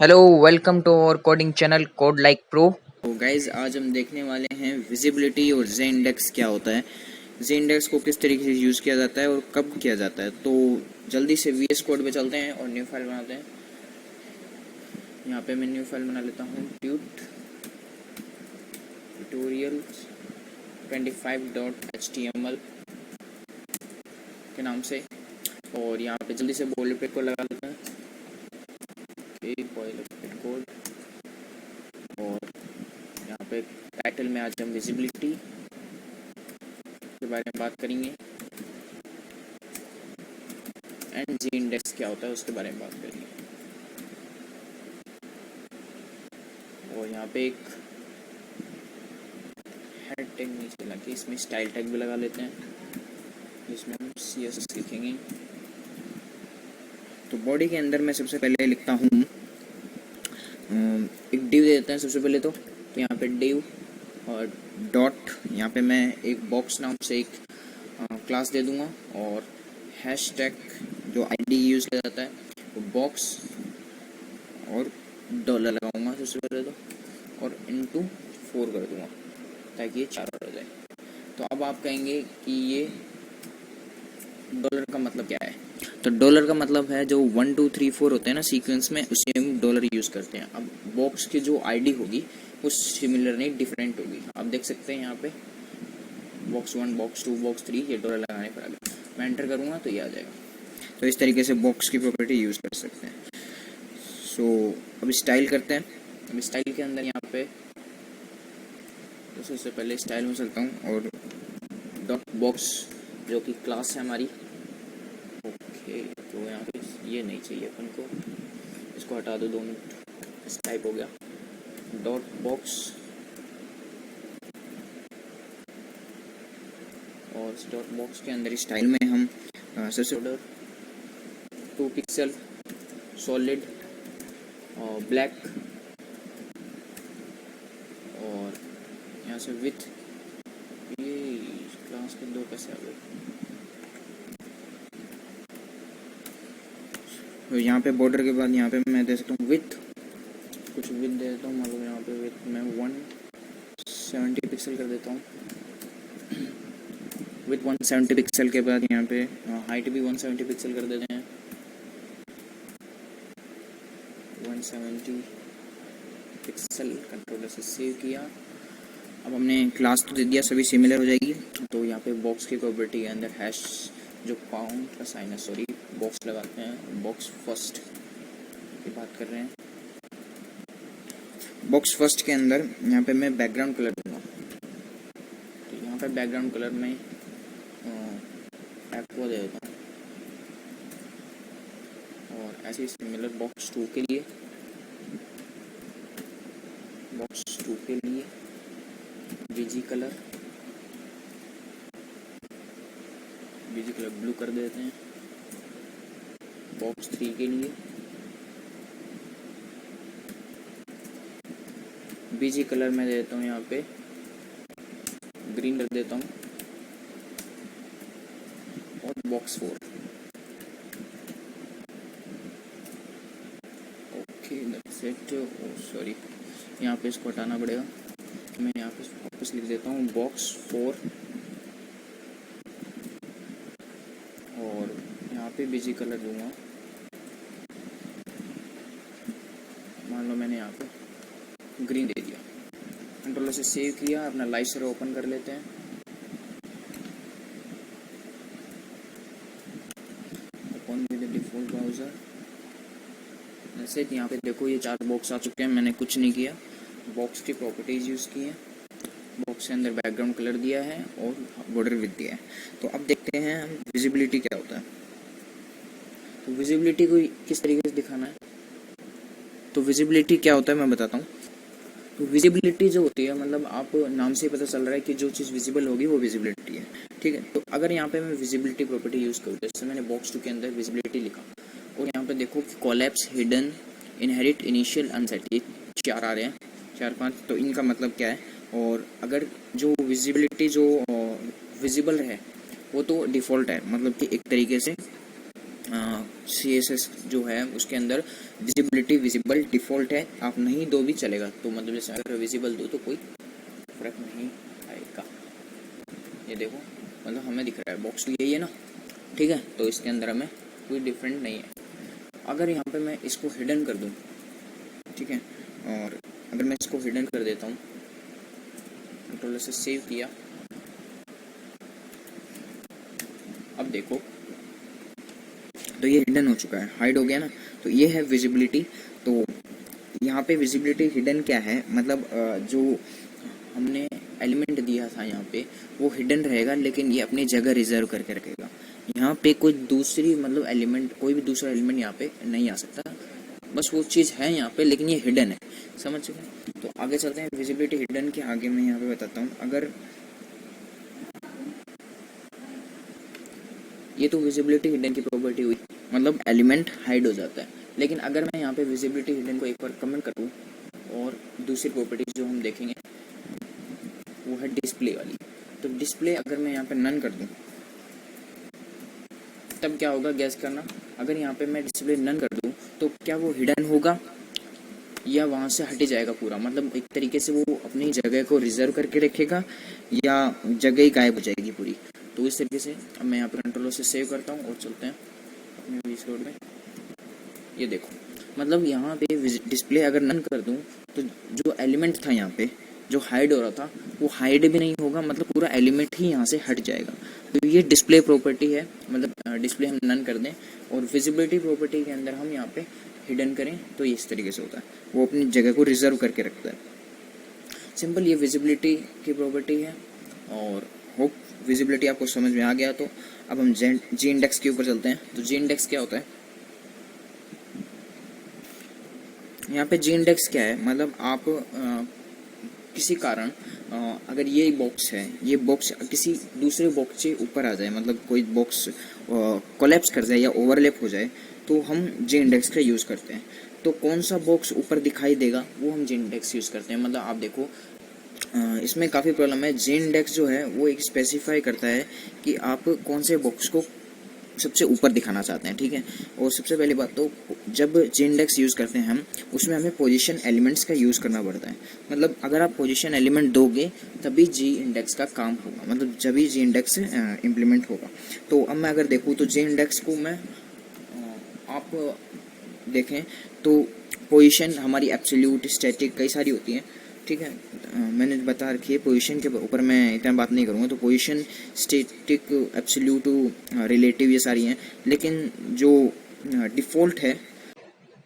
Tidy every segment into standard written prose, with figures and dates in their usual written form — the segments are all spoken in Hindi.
Hello, welcome to our coding channel code like pro. तो गाइज आज हम देखने वाले हैं विजिबिलिटी और जे इंडेक्स क्या होता है, जे इंडेक्स को किस तरीके से यूज़ किया जाता है और कब किया जाता है। तो जल्दी से वीएस कोड पे चलते हैं और न्यू फाइल बनाते हैं। यहाँ पे मैं न्यू फाइल बना लेता हूँ ट्यूटोरियल 25.html के नाम से। और यहाँ पे जल्दी से बॉयलरप्लेट कोड लगा लेते हैं, बॉयलरप्लेट कोड। और यहाँ पे टाइटल में आज हम विजिबिलिटी के बारे में बात करेंगे एंड जी इंडेक्स क्या होता है उसके बारे में बात करेंगे। और यहाँ पे एक हेड टैग नीचे लगा, इसमें स्टाइल टैग भी लगा लेते हैं जिसमें हम CSS लिखेंगे। तो बॉडी के अंदर मैं सबसे पहले लिखता हूँ एक डिव दे देते हैं सबसे पहले। तो यहाँ पे डिव और डॉट, यहाँ पे मैं एक बॉक्स नाम से एक क्लास दे दूंगा और हैशटैग जो आईडी यूज़ किया जाता है वो बॉक्स और डॉलर लगाऊंगा सबसे पहले तो, और इनटू 4 कर दूंगा ताकि ये 4 हो जाए। तो अब आप कहेंगे कि ये डॉलर का मतलब क्या है। तो डॉलर का मतलब है जो 1 2 3 4 होते हैं ना सीक्वेंस में, उसे हम डॉलर यूज़ करते हैं। अब बॉक्स की जो आईडी होगी वो सिमिलर नहीं डिफरेंट होगी। आप देख सकते हैं यहाँ पे बॉक्स 1 बॉक्स 2 बॉक्स 3 ये डॉलर लगाने पर आ गया। मैं एंटर करूँगा तो ये आ जाएगा। तो इस तरीके से बॉक्स की प्रॉपर्टी यूज़ कर सकते हैं। सो अब स्टाइल करते हैं। अब स्टाइल के अंदर यहाँ पे तो सबसे पहले स्टाइल में चलता हूँ और डॉट बॉक्स जो कि क्लास है हमारी। ओके, तो यहाँ पे ये नहीं चाहिए अपन को, इसको हटा दो 2 मिनट। इस टाइप हो गया डॉट बॉक्स और इस डॉट बॉक्स के अंदर स्टाइल में हम सबसे ऑर्डर 2 पिक्सल सॉलिड और ब्लैक और यहाँ से विथ, ये क्लास के 2 कैसे आ गए। तो यहाँ पे बॉर्डर के बाद यहाँ पे मैं दे सकता हूँ विथ, कुछ विथ दे देता हूँ। मतलब यहाँ पे विथ मैं 170 पिक्सल कर देता हूँ। विथ 170 पिक्सल के बाद यहाँ पे हाइट भी 170 पिक्सल कर देते हैं। 170 पिक्सल कंट्रोलर से सेव किया। अब हमने क्लास तो दे दिया, सभी सिमिलर हो जाएगी। तो यहाँ पे बॉक्स की प्रॉपर्टी के अंदर हैश जो काउंट का साइन है, सॉरी, बॉक्स लगाते हैं। बॉक्स फर्स्ट की बात कर रहे हैं। बॉक्स फर्स्ट के अंदर यहाँ पे मैं बैकग्राउंड कलर दूंगा। तो यहाँ पे बैकग्राउंड कलर में एक्वा दे देता हूँ। और ऐसे ही सिमिलर बॉक्स 2 के लिए, बॉक्स 2 के लिए बीजी कलर ब्लू कर देते हैं। बॉक्स 3 के लिए बीजी कलर में देता हूँ, यहाँ पे ग्रीन कर देता हूँ। और box 4 okay that's it. Sorry, यहाँ पे इसको हटाना पड़ेगा। मैं यहाँ पे वापस लिख देता हूँ बॉक्स 4 और यहाँ पे बीजी कलर दूंगा। मान लो मैंने यहाँ पे ग्रीन दे दिया। कंट्रोलर से सेव किया, अपना लाइव सर्वर ओपन कर लेते हैं। Open with the default browser. जैसे यहाँ पे देखो ये 4 बॉक्स आ चुके हैं। मैंने कुछ नहीं किया, बॉक्स की प्रॉपर्टीज यूज़ की है। बॉक्स के अंदर बैकग्राउंड कलर दिया है और बॉर्डर विड्थ दिया है। तो अब देखते हैं हम विजिबिलिटी क्या होता है। तो विजिबिलिटी को किस तरीके से दिखाना है, तो विजिबिलिटी क्या होता है मैं बताता हूँ। तो विजिबिलिटी जो होती है, मतलब आप नाम से ही पता चल रहा है कि जो चीज़ विजिबल होगी वो विजिबिलिटी है, ठीक है। तो अगर यहाँ पे मैं विजिबिलिटी प्रॉपर्टी यूज़ करूँ, जैसे मैंने बॉक्स 2 के अंदर विजिबिलिटी लिखा और यहाँ पे देखो कि collapse, hidden, inherit, initial, unset, ये 4 आ रहे हैं, 4 5। तो इनका मतलब क्या है। और अगर जो विजिबिलिटी जो विजिबल है वो तो डिफ़ॉल्ट है, मतलब कि एक तरीके से CSS जो है उसके अंदर विजिबिलिटी विजिबल डिफ़ॉल्ट है, आप नहीं दो भी चलेगा। तो मतलब जैसे अगर विजिबल दो तो कोई फ़र्क नहीं आएगा। ये देखो मतलब हमें दिख रहा है बॉक्स तो यही है ना, ठीक है। तो इसके अंदर हमें कोई डिफरेंट नहीं है। अगर यहाँ पे मैं इसको हिडन कर दूँ, ठीक है, और अगर मैं इसको हिडन कर देता हूँ, कंट्रोलर से सेव किया, अब देखो तो ये हिडन हो चुका है, हाइड हो गया ना। तो ये है विजिबिलिटी। तो यहाँ पे विजिबिलिटी हिडन क्या है, मतलब जो हमने एलिमेंट दिया था यहाँ पे वो हिडन रहेगा, लेकिन ये अपनी जगह रिजर्व करके रखेगा। यहाँ पे कोई दूसरी मतलब एलिमेंट, कोई भी दूसरा एलिमेंट यहाँ पे नहीं आ सकता, बस वो चीज़ है यहाँ पे लेकिन ये हिडन है, समझ चुके। तो आगे चलते हैं विजिबिलिटी हिडन के आगे। मैं यहाँ पे बताता हूँ, अगर ये तो विजिबिलिटी हिडन की प्रॉपर्टी हुई, मतलब एलिमेंट हाइड हो जाता है। लेकिन अगर मैं यहाँ पे विजिबिलिटी हिडन को एक बार कमेंट करूँ और दूसरी प्रॉपर्टीज जो हम देखेंगे वो है डिस्प्ले वाली। तो डिस्प्ले अगर मैं यहाँ पे नन कर दूँ तब क्या होगा, गैस करना। अगर यहाँ पे मैं डिस्प्ले नन कर दूँ तो क्या वो हिडन होगा या वहाँ से हट जाएगा पूरा, मतलब एक तरीके से वो अपनी जगह को रिजर्व करके रखेगा या जगह ही गायब हो जाएगी पूरी। तो इस तरीके से अब मैं यहाँ पे कंट्रोलर से सेव करता हूँ और चलते हैं अपने वीस कोड में। ये देखो मतलब यहाँ पे डिस्प्ले अगर नन कर दूँ तो जो एलिमेंट था यहाँ पे जो हाइड हो रहा था वो हाइड भी नहीं होगा, मतलब पूरा एलिमेंट ही यहाँ से हट जाएगा। तो ये डिस्प्ले प्रॉपर्टी है, मतलब डिस्प्ले हम नन कर दें और विजिबिलिटी प्रॉपर्टी के अंदर हम यहाँ पे हिडन करें तो ये इस तरीके से होता है, वो अपनी जगह को रिजर्व करके रखता है। सिंपल ये विजिबिलिटी की प्रॉपर्टी है। और होप विजिबिलिटी आपको समझ में आ गया। तो अब हम जी इंडेक्स के ऊपर चलते हैं। तो जी इंडेक्स क्या होता है, यहाँ पे जी इंडेक्स क्या है, मतलब आप किसी कारण अगर ये बॉक्स है, ये बॉक्स किसी दूसरे बॉक्स से ऊपर आ जाए, मतलब कोई बॉक्स कोलैप्स कर जाए या ओवरलैप हो जाए, तो हम जी इंडेक्स का यूज़ करते हैं। तो कौन सा बॉक्स ऊपर दिखाई देगा वो हम जी इंडेक्स यूज़ करते हैं। मतलब आप देखो इसमें काफ़ी प्रॉब्लम है। जी इंडेक्स जो है वो एक स्पेसिफाई करता है कि आप कौन से बॉक्स को सबसे ऊपर दिखाना चाहते हैं, ठीक है। और सबसे पहली बात तो जब जी इंडेक्स यूज़ करते हैं हम, उसमें हमें पोजीशन एलिमेंट्स का यूज़ करना पड़ता है। मतलब अगर आप पोजीशन एलिमेंट दोगे तभी जी इंडेक्स का काम होगा, मतलब जब भी जी इंडेक्स इम्प्लीमेंट होगा। तो अब मैं अगर देखूँ तो जी इंडेक्स को मैं आप देखें तो पोजीशन हमारी एब्सोल्यूट, स्टैटिक, कई सारी होती हैं, ठीक है। मैंने बता रखी है, पोजीशन के ऊपर मैं इतना बात नहीं करूँगा। तो पोजीशन, स्टैटिक, एब्सोल्यूट, रिलेटिव, ये सारी हैं। लेकिन जो डिफ़ॉल्ट है,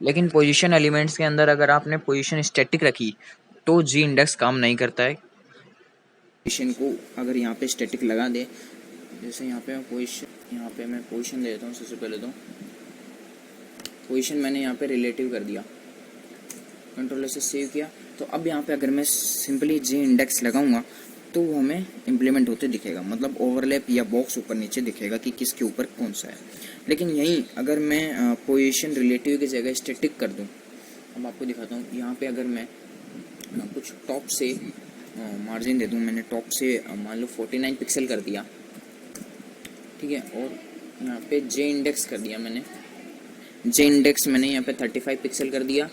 लेकिन पोजीशन एलिमेंट्स के अंदर अगर आपने पोजीशन स्टैटिक रखी तो जी इंडेक्स काम नहीं करता है। पोजीशन को अगर यहाँ पे स्टैटिक लगा दे, जैसे यहाँ पे मैं पोजीशन दे देता हूँ। सबसे पहले तो पोजीशन मैंने यहाँ पे रिलेटिव कर दिया, कंट्रोलर से सेव किया। तो अब यहाँ पे अगर मैं सिंपली जी इंडेक्स लगाऊंगा तो वो हमें इम्प्लीमेंट होते दिखेगा, मतलब ओवरलैप या बॉक्स ऊपर नीचे दिखेगा कि किसके ऊपर कौन सा है। लेकिन यहीं अगर मैं पोजीशन रिलेटिव की जगह स्टैटिक कर दूं, अब आपको दिखाता हूँ। यहाँ पे अगर मैं कुछ टॉप से मार्जिन दे दूँ, मैंने टॉप से मान लो 49 पिक्सल कर दिया, ठीक है। और यहाँ पे जे इंडेक्स कर दिया मैंने, जे इंडेक्स मैंने यहाँ पे 35 पिक्सल कर दिया,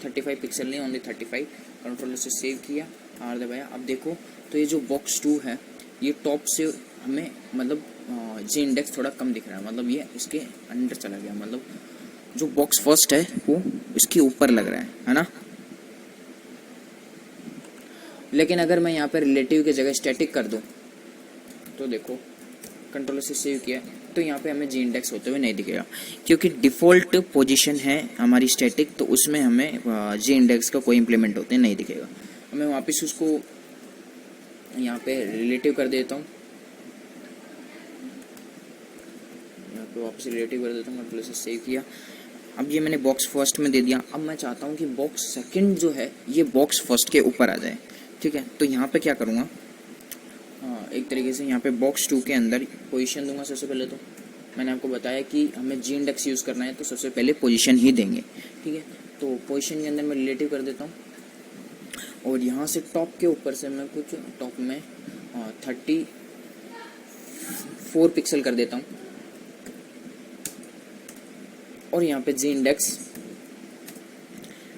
35 पिक्सल नहीं, ओनली 35। कंट्रोलर से सेव किया, आर दबाया। अब देखो तो ये जो बॉक्स 2 है ये टॉप से हमें मतलब जी इंडेक्स थोड़ा कम दिख रहा है, मतलब ये इसके अंदर चला गया, मतलब जो बॉक्स फर्स्ट है वो इसके ऊपर लग रहा है ना। लेकिन अगर मैं यहाँ पर रिलेटिव की जगह स्टैटिक कर दूँ तो देखो, कंट्रोलर से सेव किया तो यहाँ पे हमें जी इंडेक्स होते हुए नहीं दिखेगा, क्योंकि डिफ़ॉल्ट पोजीशन है हमारी स्टैटिक, तो उसमें हमें जी इंडेक्स का कोई इम्प्लीमेंट होते नहीं दिखेगा। मैं वापस उसको यहाँ पे रिलेटिव कर देता हूँ, यहाँ पे वापस रिलेटिव कर देता हूँ, कंट्रोलर से सेव किया। अब ये मैंने बॉक्स फर्स्ट में दे दिया। अब मैं चाहता हूँ कि बॉक्स सेकंड जो है ये बॉक्स फर्स्ट के ऊपर आ जाए, ठीक है। तो यहाँ पे क्या करूँगा, एक तरीके से यहाँ पे बॉक्स 2 के अंदर पोजीशन दूंगा। सबसे पहले तो मैंने आपको बताया कि हमें जी इंडेक्स यूज़ करना है, तो सबसे पहले पोजीशन ही देंगे, ठीक है। तो पोजीशन के अंदर मैं रिलेटिव कर देता हूँ और यहाँ से टॉप के ऊपर से मैं कुछ टॉप में 34 पिक्सल कर देता हूँ, और यहाँ पे जी इंडेक्स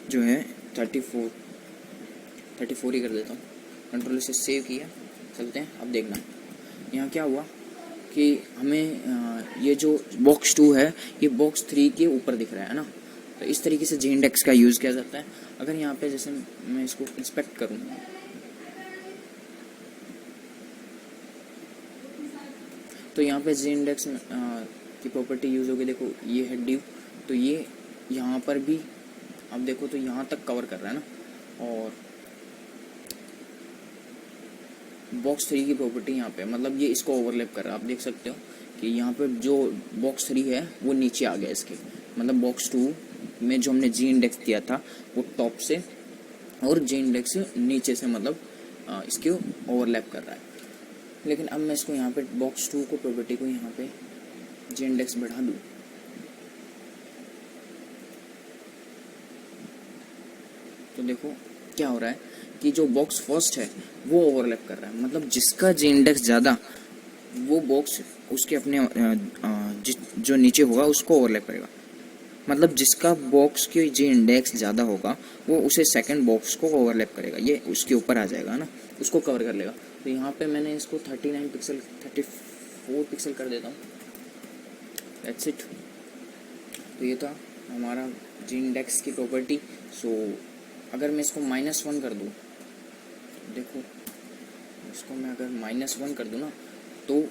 जो है 34 ही कर देता हूँ। कंट्रोल से सेव किया, चलते हैं। अब देखना यहाँ क्या हुआ कि हमें ये जो बॉक्स 2 है ये बॉक्स 3 के ऊपर दिख रहा है ना। तो इस तरीके से जी इंडेक्स का यूज़ किया जाता है। अगर यहाँ पे जैसे मैं इसको इंस्पेक्ट करूँ तो यहाँ पे जी इंडेक्स की प्रॉपर्टी यूज़ होगी। देखो ये है div, तो ये यहाँ पर भी अब देखो तो यहाँ तक कवर कर रहा है ना। और बॉक्स 3 की प्रॉपर्टी यहाँ पे मतलब ये इसको ओवरलैप कर रहा है। आप देख सकते हो कि यहाँ पे जो बॉक्स 3 है वो नीचे आ गया इसके, मतलब बॉक्स 2 में जो हमने जी इंडेक्स दिया था वो टॉप से और जी इंडेक्स नीचे से मतलब इसके ओवरलैप कर रहा है। लेकिन अब मैं इसको यहाँ पे बॉक्स 2 को प्रॉपर्टी को यहाँ पे जी इंडेक्स बढ़ा दूँ तो देखो क्या हो रहा है कि जो बॉक्स फर्स्ट है वो ओवरलैप कर रहा है। मतलब जिसका जी इंडेक्स ज़्यादा वो बॉक्स उसके अपने जो नीचे होगा उसको ओवरलैप करेगा। मतलब जिसका बॉक्स की जी इंडेक्स ज़्यादा होगा वो उसे सेकंड बॉक्स को ओवरलैप करेगा, ये उसके ऊपर आ जाएगा ना, उसको कवर कर लेगा। तो यहाँ पे मैंने इसको 34 पिक्सल कर देता हूँ। That's it. तो ये था हमारा जी इंडेक्स की प्रॉपर्टी। सो अगर मैं इसको -1 कर दूँ, देखो इसको मैं अगर -1 कर दूँ ना तो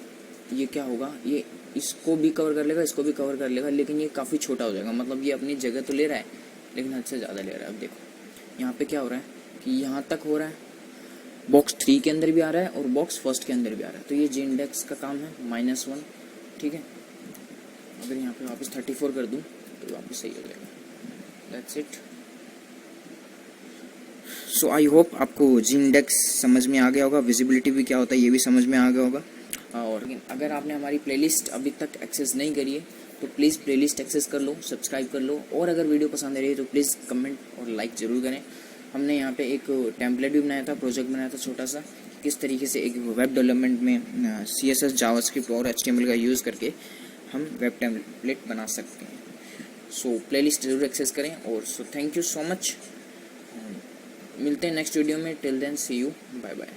ये क्या होगा, ये इसको भी कवर कर लेगा, इसको भी कवर कर लेगा, लेकिन ये काफ़ी छोटा हो जाएगा। मतलब ये अपनी जगह तो ले रहा है लेकिन हद से ज़्यादा ले रहा है। अब देखो यहाँ पे क्या हो रहा है कि यहाँ तक हो रहा है, बॉक्स 3 के अंदर भी आ रहा है और बॉक्स फर्स्ट के अंदर भी आ रहा है। तो ये जी इंडेक्स का काम है -1, ठीक है। अगर यहाँ पे वापस 34 कर दूँ तो वापस सही हो जाएगा। That's it. So I hope आपको जी इंडेक्स समझ में आ गया होगा, विजिबिलिटी भी क्या होता है ये भी समझ में आ गया होगा। और अगर आपने हमारी प्लेलिस्ट अभी तक एक्सेस नहीं करी है तो प्लीज़ प्लेलिस्ट एक्सेस कर लो, सब्सक्राइब कर लो। और अगर वीडियो पसंद आ रही है तो प्लीज़ कमेंट और लाइक ज़रूर करें। हमने यहाँ पे एक टेम्पलेट भी बनाया था, प्रोजेक्ट बनाया था छोटा सा, किस तरीके से एक वेब डेवलपमेंट में CSS जावास्क्रिप्ट और HTML का यूज़ करके हम वेब टेम्पलेट बना सकते हैं। सो प्लेलिस्ट ज़रूर एक्सेस करें। और so thank you so much. मिलते हैं नेक्स्ट वीडियो में। Till then see you, bye bye.